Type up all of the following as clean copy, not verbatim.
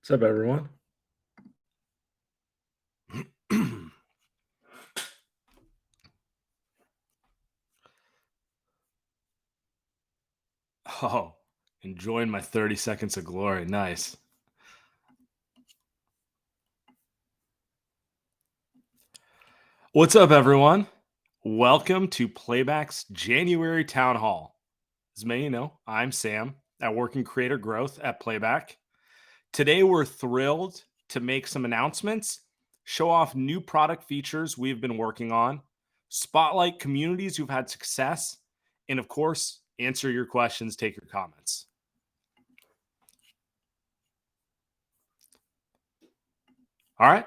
What's up, everyone? Oh, enjoying my 30 seconds of glory. Nice. What's up, everyone? Welcome to Playback's January Town Hall. As many know, I'm Sam. I work in creator growth at Playback. Today, we're thrilled to make some announcements, show off new product features we've been working on, spotlight communities who've had success, and of course, answer your questions, take your comments. All right.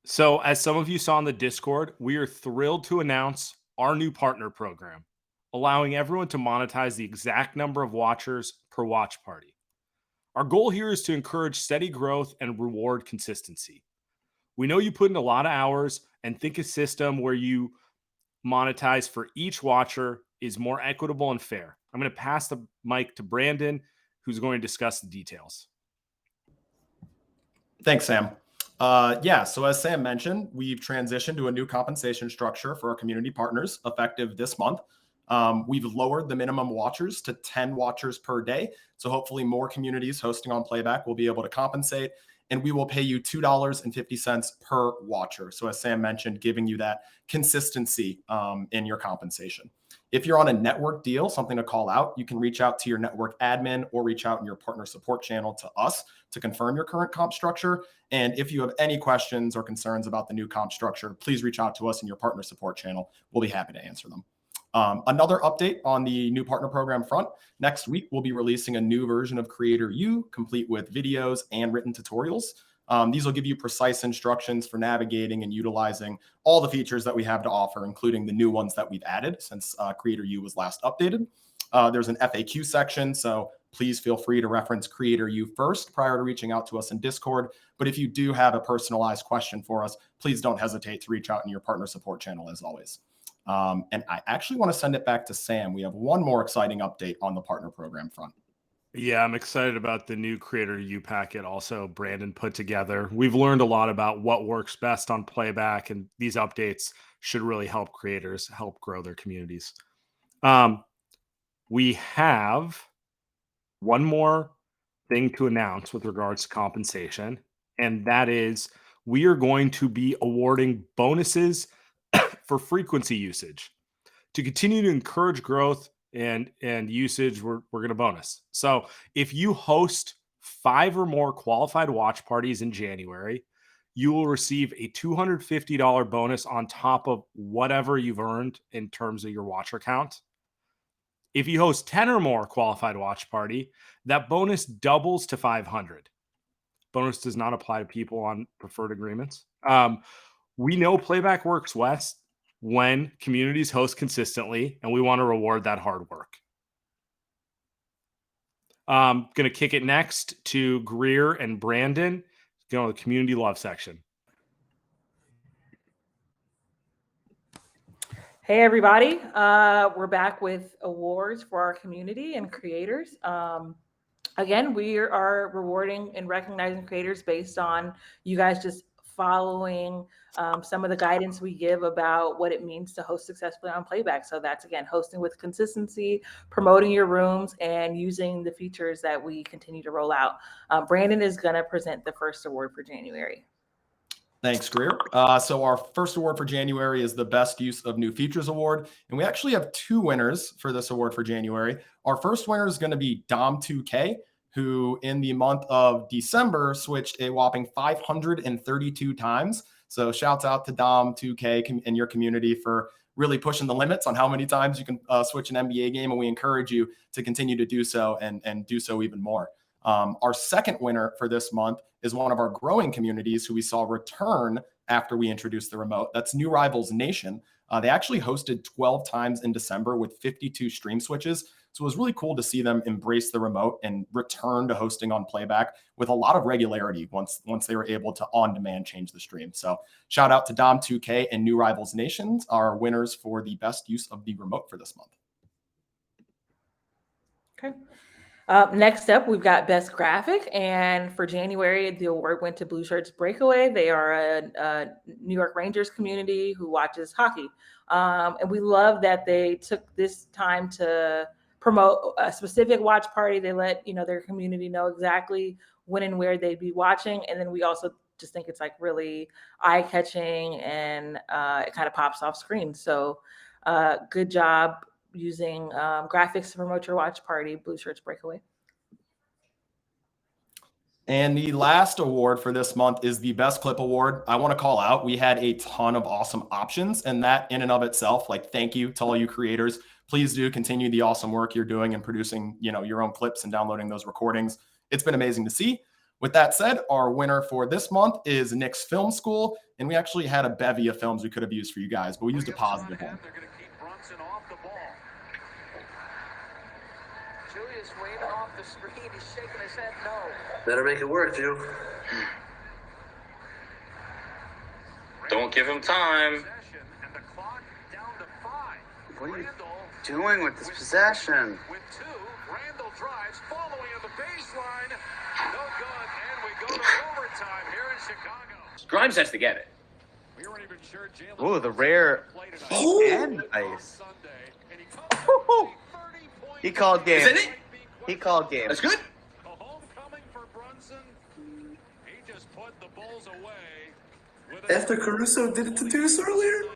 So, as some of you saw in the Discord, we are thrilled to announce our new partner program, allowing everyone to monetize the exact number of watchers per watch party. Our goal here is to encourage steady growth and reward consistency. We know you put in a lot of hours and think a system where you monetize for each watcher is more equitable and fair. I'm going to pass the mic to Brandon, who's going to discuss the details. Thanks, Sam. So as Sam mentioned, we've transitioned to a new compensation structure for our community partners effective this month. We've lowered the minimum watchers to 10 watchers per day. So hopefully more communities hosting on Playback will be able to compensate, and we will pay you $2.50 per watcher. So as Sam mentioned, giving you that consistency in your compensation. If you're on a network deal, something to call out, you can reach out to your network admin or reach out in your partner support channel to us to confirm your current comp structure. And if you have any questions or concerns about the new comp structure, please reach out to us in your partner support channel. We'll be happy to answer them. Another update on the new partner program front. Next week, we'll be releasing a new version of Creator U, complete with videos and written tutorials. These will give you precise instructions for navigating and utilizing all the features that we have to offer, including the new ones that we've added since Creator U was last updated. There's an FAQ section, so please feel free to reference Creator U first prior to reaching out to us in Discord. But if you do have a personalized question for us, please don't hesitate to reach out in your partner support channel as always. And I actually want to send it back to Sam. We have one more exciting update on the partner program front. Yeah, I'm excited about the new Creator U packet also Brandon put together. We've learned a lot about what works best on Playback, and these updates should really help creators help grow their communities. We have one more thing to announce with regards to compensation, and that is we are going to be awarding bonuses for frequency usage. To continue to encourage growth and usage, we're going to bonus. So if you host 5 or more qualified watch parties in January, you will receive a $250 bonus on top of whatever you've earned in terms of your watcher count. If you host 10 or more qualified watch party, that bonus doubles to 500. Bonus does not apply to people on preferred agreements. We know Playback works best when communities host consistently, and we want to reward that hard work. Going to kick it next to Greer and Brandon, go to the community love section. Hey, everybody. We're back with awards for our community and creators. Again, we are rewarding and recognizing creators based on you guys just following some of the guidance we give about what it means to host successfully on Playback. So that's, again, hosting with consistency, promoting your rooms, and using the features that we continue to roll out. Brandon is going to present the first award for January. Thanks, Greer. So our first award for January is the Best Use of New Features Award. And we actually have 2 winners for this award for January. Our first winner is going to be Dom2K, who in the month of December switched a whopping 532 times. So shouts out to Dom2K and your community for really pushing the limits on how many times you can switch an NBA game. And we encourage you to continue to do so and do so even more. Our second winner for this month is one of our growing communities who we saw return after we introduced the remote. That's New Rivals Nation. They actually hosted 12 times in December with 52 stream switches. So it was really cool to see them embrace the remote and return to hosting on Playback with a lot of regularity once they were able to on-demand change the stream. So shout out to Dom2K and New Rivals Nations, our winners for the best use of the remote for this month. Okay. Next up, we've got Best Graphic, and for January, the award went to Blue Shirts Breakaway. They are a New York Rangers community who watches hockey, and we love that they took this time to promote a specific watch party. They let their community know exactly when and where they'd be watching, and then we also just think it's like really eye catching and it kind of pops off screen. So, good job using graphics to promote your watch party, Blue Shirts Breakaway. And the last award for this month is the Best Clip Award. I want to call out, we had a ton of awesome options, and that in and of itself, like, thank you to all you creators. Please do continue the awesome work you're doing and producing, your own clips and downloading those recordings. It's been amazing to see. With that said, our winner for this month is Nick's Film School, and we actually had a bevy of films we could have used for you guys, but we used a positive one. They're going to keep Brunson off the ball. Julius waving off the screen. He's shaking his head no. Better make it work, Drew. Don't give him time. And the clock down to 5. What are you Randall doing with this possession? with 2. Randall drives, following on the baseline. No good, and we go to overtime here in Chicago. Grimes has to get it. We weren't even sure Jalen Ooh, the rare and ice. He called game. Isn't it? He called game. That's good. A homecoming for Brunson. He just put the Bulls away. With After Caruso did it to Deuce earlier?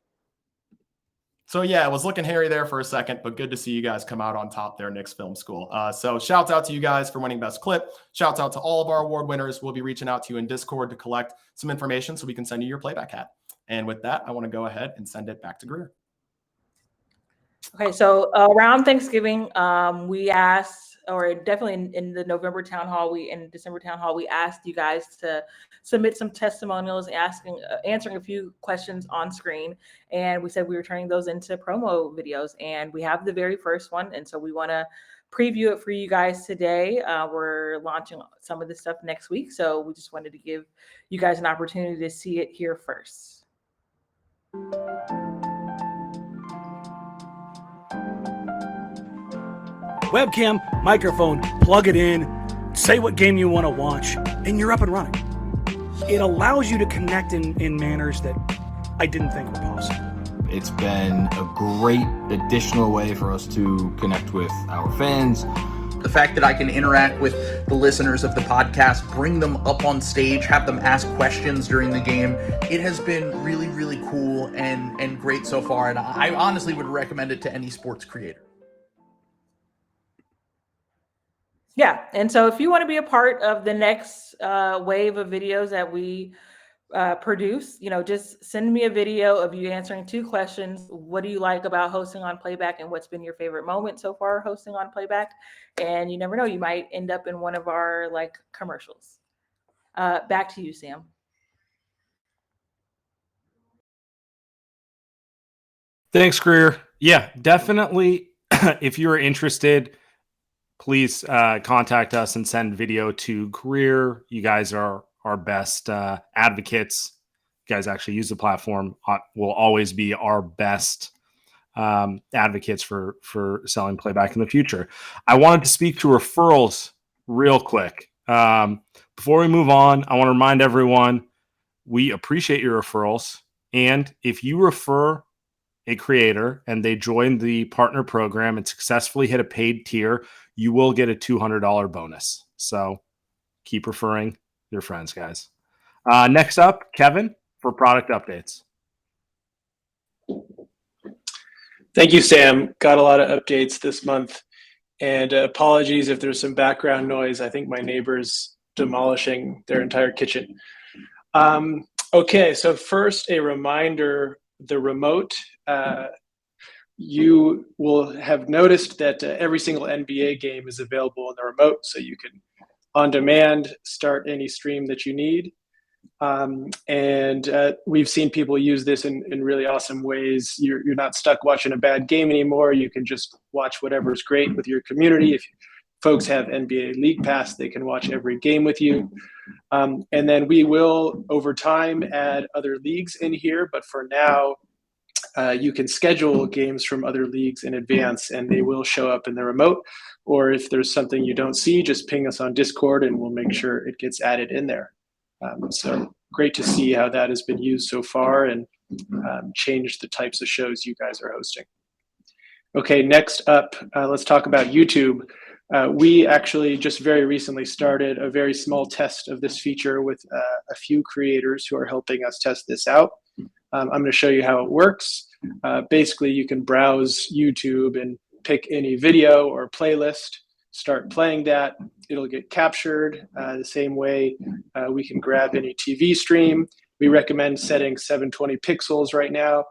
So yeah, it was looking hairy there for a second, but good to see you guys come out on top there, Nick's Film School. So shouts out to you guys for winning Best Clip. Shouts out to all of our award winners. We'll be reaching out to you in Discord to collect some information so we can send you your playback hat. And with that, I want to go ahead and send it back to Greer. Okay, so around Thanksgiving, we asked, or definitely in the November town hall, in December town hall, we asked you guys to submit some testimonials, answering a few questions on screen, and we said we were turning those into promo videos, and we have the very first one, and so we want to preview it for you guys today. We're launching some of this stuff next week, so we just wanted to give you guys an opportunity to see it here first. Webcam, microphone, plug it in, say what game you want to watch, and you're up and running. It allows you to connect in manners that I didn't think were possible. It's been a great additional way for us to connect with our fans. The fact that I can interact with the listeners of the podcast, bring them up on stage, have them ask questions during the game, it has been really, really cool and great so far. And I honestly would recommend it to any sports creator. Yeah, and so if you want to be a part of the next wave of videos that we produce, just send me a video of you answering 2 questions. What do you like about hosting on Playback, and what's been your favorite moment so far hosting on Playback? And you never know, you might end up in one of our commercials. Back to you, Sam. Thanks, Greer. Yeah, definitely. If you're interested, please contact us and send video to Greer. You guys are our best advocates. You guys actually use the platform. Will always be our best advocates for selling Playback in the future. I wanted to speak to referrals real quick. Before we move on, I want to remind everyone we appreciate your referrals. And if you refer a creator and they join the partner program and successfully hit a paid tier, you will get a $200 bonus. So keep referring your friends, guys. Next up, Kevin for product updates. Thank you, Sam. Got a lot of updates this month. And apologies if there's some background noise. I think my neighbor's demolishing their entire kitchen. Okay, so first a reminder, the remote. You will have noticed that every single NBA game is available on the remote, so you can, on demand, start any stream that you need. And we've seen people use this in really awesome ways. You're not stuck watching a bad game anymore. You can just watch whatever's great with your community. If folks have NBA League Pass, they can watch every game with you. And then we will, over time, add other leagues in here. But for now, you can schedule games from other leagues in advance, and they will show up in the remote. or if there's something you don't see, just ping us on Discord and we'll make sure it gets added in there. So great to see how that has been used so far and changed the types of shows you guys are hosting. Okay, next up, let's talk about YouTube. We actually just very recently started a very small test of this feature with a few creators who are helping us test this out. I'm going to show you how it works. Basically, you can browse YouTube and pick any video or playlist, start playing that. It'll get captured the same way we can grab any TV stream. We recommend setting 720 pixels right now.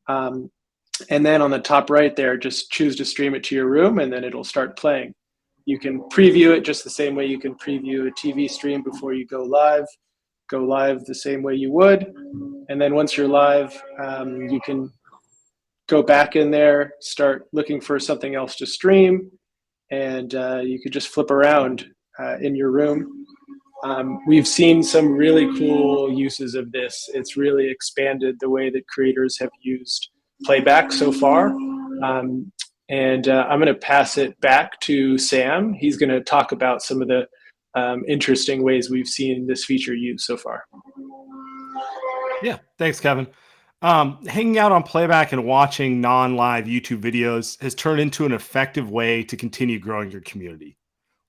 And then on the top right there, just choose to stream it to your room and then it'll start playing. You can preview it just the same way you can preview a TV stream before you go live. Go live the same way you would. And then once you're live, you can go back in there, start looking for something else to stream, and you could just flip around in your room. We've seen some really cool uses of this. It's really expanded the way that creators have used Playback so far. And I'm going to pass it back to Sam. He's going to talk about some of the interesting ways we've seen this feature used so far. Yeah, thanks, Kevin. Hanging out on Playback and watching non-live YouTube videos has turned into an effective way to continue growing your community.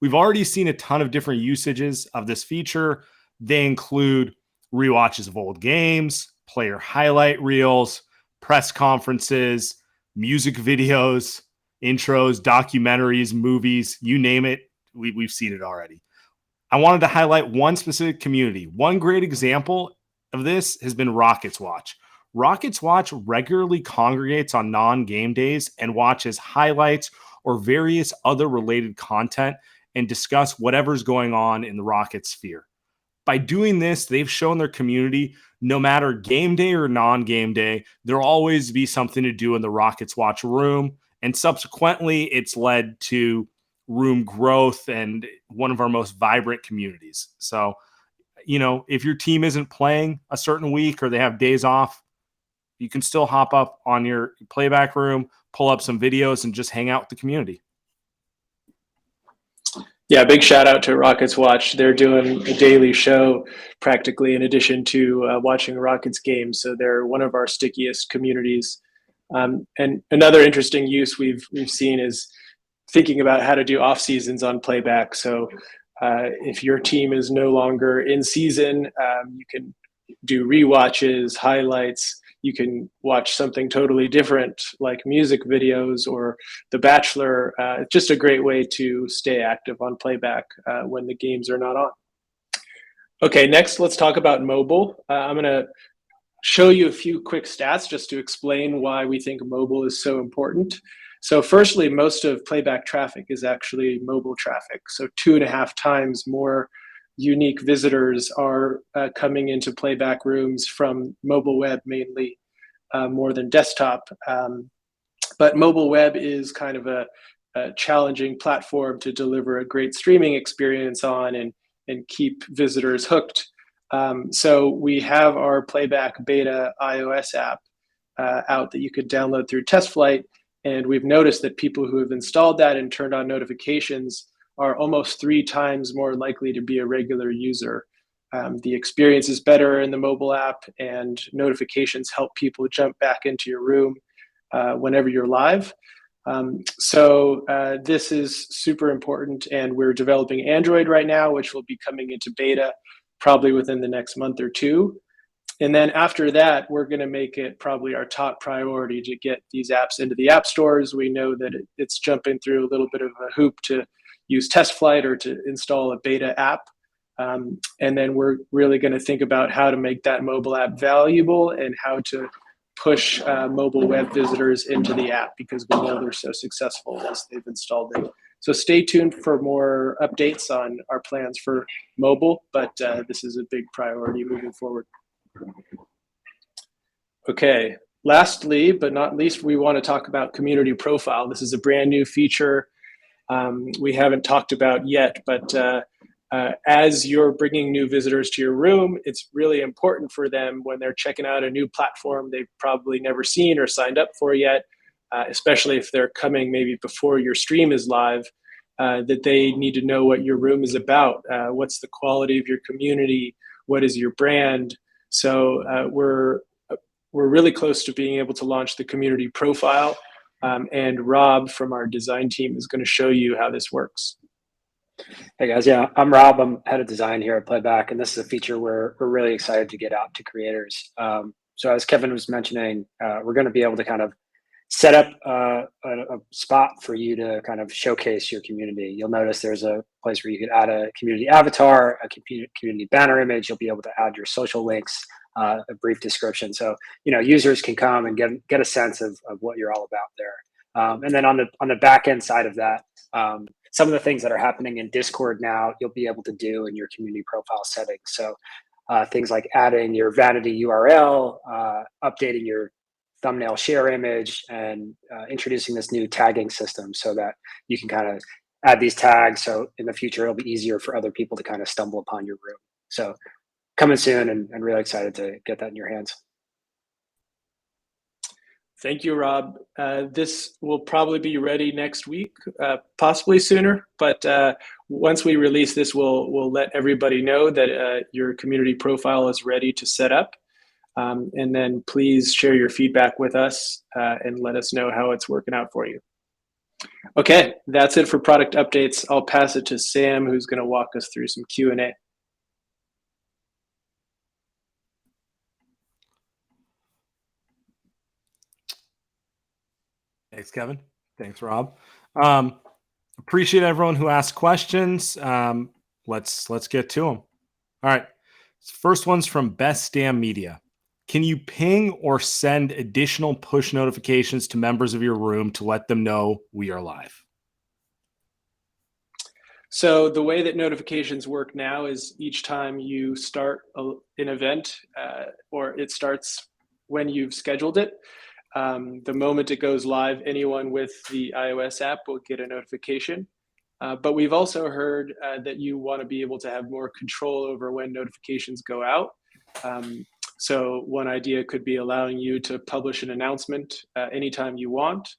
We've already seen a ton of different usages of this feature. They include rewatches of old games, player highlight reels, press conferences, music videos, intros, documentaries, movies, you name it, we've seen it already. I wanted to highlight one specific community. One great example of this has been Rockets Watch. Rockets Watch regularly congregates on non-game days and watches highlights or various other related content and discuss whatever's going on in the Rockets sphere. By doing this, they've shown their community no matter game day or non-game day, there'll always be something to do in the Rockets Watch room. And subsequently, it's led to room growth and one of our most vibrant communities. So, you know, if your team isn't playing a certain week or they have days off, you can still hop up on your Playback room, pull up some videos, and just hang out with the community. Yeah, big shout out to Rockets Watch. They're doing a daily show practically in addition to watching Rockets games. So they're one of our stickiest communities. And another interesting use we've seen is thinking about how to do off seasons on Playback. So if your team is no longer in season, you can do rewatches, highlights. You can watch something totally different like music videos or The Bachelor. Just a great way to stay active on Playback when the games are not on. Okay, next let's talk about mobile. I'm going to show you a few quick stats just to explain why we think mobile is so important. So firstly, most of Playback traffic is actually mobile traffic. So 2.5 times more unique visitors are coming into Playback rooms from mobile web mainly, more than desktop. But mobile web is kind of a challenging platform to deliver a great streaming experience on and keep visitors hooked. So we have our Playback beta iOS app out that you could download through TestFlight. And we've noticed that people who have installed that and turned on notifications are almost 3 times more likely to be a regular user. The experience is better in the mobile app, and notifications help people jump back into your room whenever you're live. So this is super important, and we're developing Android right now, which will be coming into beta probably within the next month or 2. And then after that, we're going to make it probably our top priority to get these apps into the app stores. We know that it's jumping through a little bit of a hoop to use TestFlight or to install a beta app. And then we're really going to think about how to make that mobile app valuable and how to push mobile web visitors into the app, because we know they're so successful once they've installed it. So stay tuned for more updates on our plans for mobile, but this is a big priority moving forward. Okay, lastly, but not least, we want to talk about community profile. This is a brand new feature we haven't talked about yet, but as you're bringing new visitors to your room, it's really important for them when they're checking out a new platform they've probably never seen or signed up for yet, especially if they're coming maybe before your stream is live. that they need to know what your room is about. What's the quality of your community? What is your brand? So we're really close to being able to launch the community profile. And Rob from our design team is going to show you how this works. Hey guys, yeah, I'm Rob. I'm head of design here at Playback, and this is a feature we're really excited to get out to creators. So as Kevin was mentioning, we're going to be able to kind of set up a spot for you to kind of showcase your community. You'll notice there's a place where you can add a community avatar, a community banner image. You'll be able to add your social links, a brief description. So, users can come and get a sense of what you're all about there. And then on the back end side of that, some of the things that are happening in Discord now, you'll be able to do in your community profile settings. So things like adding your vanity URL, updating your thumbnail share image, and introducing this new tagging system so that you can kind of add these tags. So in the future, it'll be easier for other people to kind of stumble upon your room. So coming soon, and really excited to get that in your hands. Thank you, Rob. This will probably be ready next week, possibly sooner. But once we release this, we'll let everybody know that your community profile is ready to set up. And then please share your feedback with us and let us know how it's working out for you. Okay, that's it for product updates. I'll pass it to Sam, who's going to walk us through some Q&A. Thanks, Kevin. Thanks, Rob. Appreciate everyone who asked questions. Let's get to them. All right. First one's from Best Damn Media. Can you ping or send additional push notifications to members of your room to let them know we are live? So the way that notifications work now is each time you start an event, or it starts when you've scheduled it, the moment it goes live, anyone with the iOS app will get a notification. But we've also heard that you want to be able to have more control over when notifications go out. So one idea could be allowing you to publish an announcement anytime you want.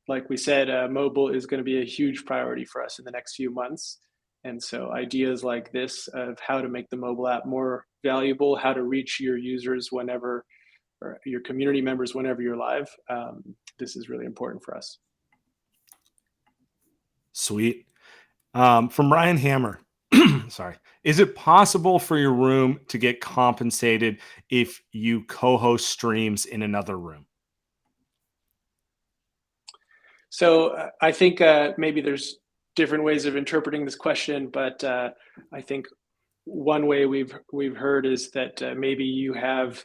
Like we said, mobile is going to be a huge priority for us in the next few months. And so ideas like this of how to make the mobile app more valuable, how to reach your users whenever, or your community members whenever you're live, this is really important for us. Sweet. From Ryan Hammer. Sorry. Is it possible for your room to get compensated if you co-host streams in another room? So I think maybe there's different ways of interpreting this question, but I think one way we've heard is that maybe you have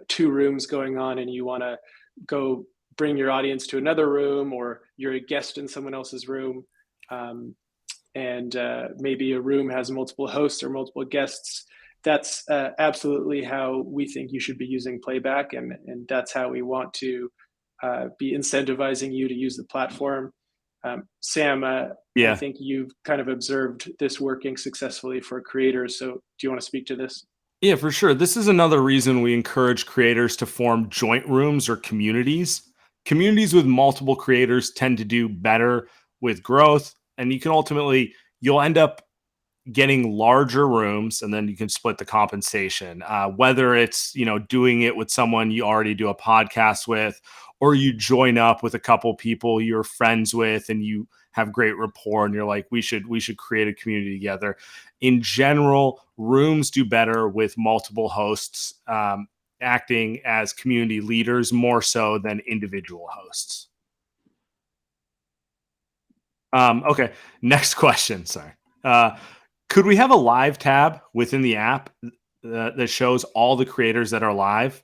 two rooms going on and you want to go bring your audience to another room, or you're a guest in someone else's room. And maybe a room has multiple hosts or multiple guests. That's absolutely how we think you should be using Playback, and that's how we want to be incentivizing you to use the platform. Sam, I think you've kind of observed this working successfully for creators. So do you want to speak to this? Yeah, for sure. This is another reason we encourage creators to form joint rooms or communities. Communities with multiple creators tend to do better with growth, and you'll end up getting larger rooms, and then you can split the compensation. Whether it's, doing it with someone you already do a podcast with, or you join up with a couple people you're friends with and you have great rapport and you're like, we should create a community together. In general, rooms do better with multiple hosts acting as community leaders more so than individual hosts. Okay, next question. Sorry. Could we have a live tab within the app that shows all the creators that are live?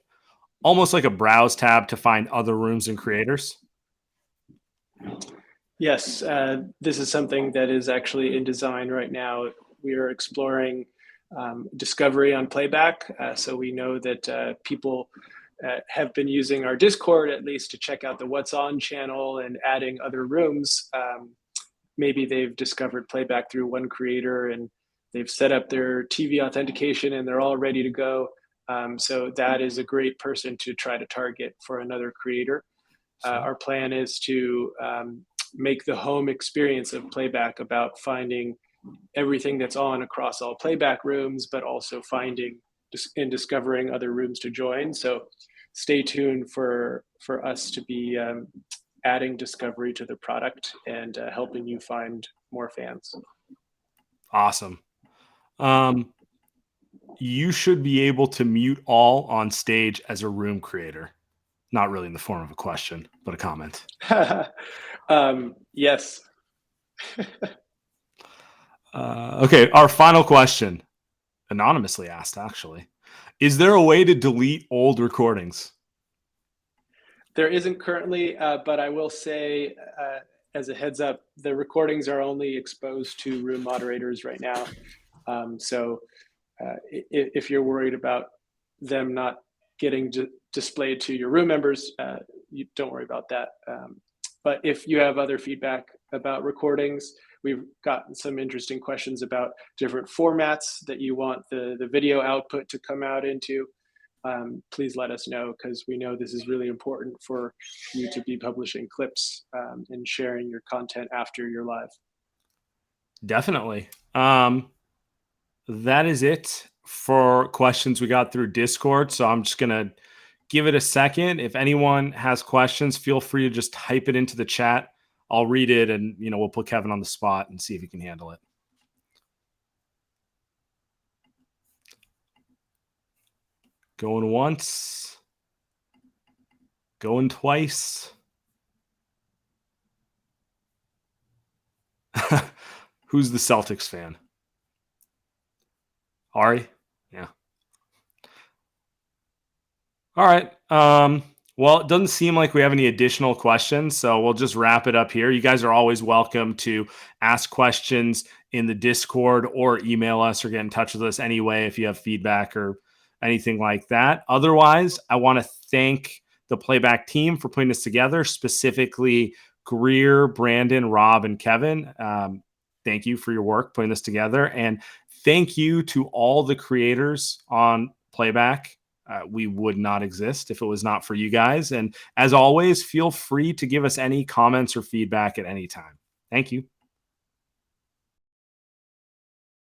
Almost like a browse tab to find other rooms and creators? Yes, this is something that is actually in design right now. We are exploring discovery on Playback. So we know that people have been using our Discord at least to check out the What's On channel and adding other rooms. Maybe they've discovered Playback through one creator and they've set up their TV authentication and they're all ready to go. So that is a great person to try to target for another creator. Our plan is to make the home experience of Playback about finding everything that's on across all Playback rooms, but also finding and discovering other rooms to join. So stay tuned for us to be adding discovery to the product and helping you find more fans. Awesome. You should be able to mute all on stage as a room creator. Not really in the form of a question, but a comment. Yes. Okay, our final question, anonymously asked, actually. Is there a way to delete old recordings? There isn't currently, but I will say, as a heads up, the recordings are only exposed to room moderators right now. So if you're worried about them not getting displayed to your room members, you don't worry about that. But if you have other feedback about recordings, we've gotten some interesting questions about different formats that you want the video output to come out into. Please let us know, because we know this is really important for you to be publishing clips and sharing your content after you're live. Definitely. That is it for questions we got through Discord. So I'm just going to give it a second. If anyone has questions, feel free to just type it into the chat. I'll read it, and we'll put Kevin on the spot and see if he can handle it. Going once. Going twice. Who's the Celtics fan? Ari? Yeah. All right. Well, it doesn't seem like we have any additional questions, so we'll just wrap it up here. You guys are always welcome to ask questions in the Discord or email us or get in touch with us anyway if you have feedback or anything like that. Otherwise, I want to thank the Playback team for putting this together, specifically Greer, Brandon, Rob, and Kevin. Thank you for your work putting this together. And thank you to all the creators on Playback. We would not exist if it was not for you guys. And as always, feel free to give us any comments or feedback at any time. Thank you.